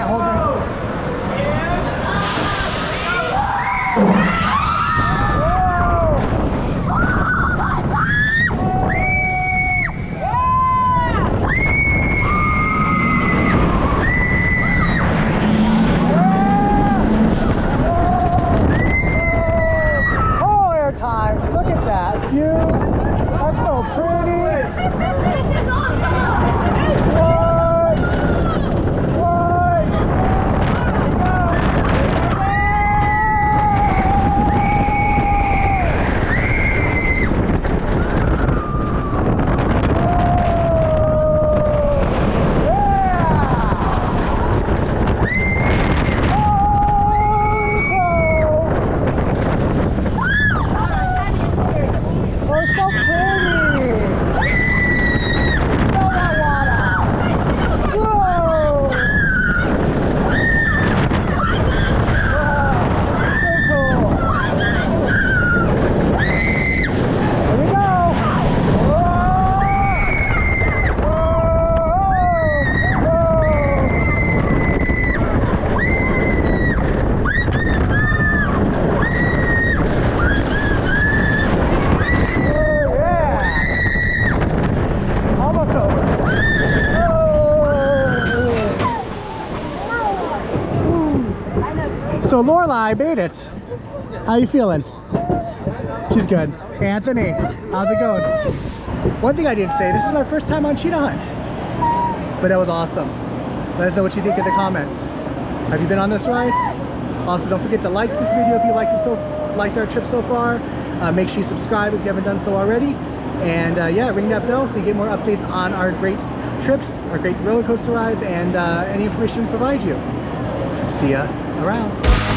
can't hold her. Time. Look at that view. That's so pretty. This is awesome. So Lorelai made it. How you feeling? She's good. Anthony, how's it going? One thing I didn't say, this is my first time on Cheetah Hunt. But that was awesome. Let us know what you think in the comments. Have you been on this ride? Also, don't forget to like this video if you liked our trip so far. Make sure you subscribe if you haven't done so already. And yeah, ring that bell so you get more updates on our great trips, our great roller coaster rides, and any information we provide you. See ya around.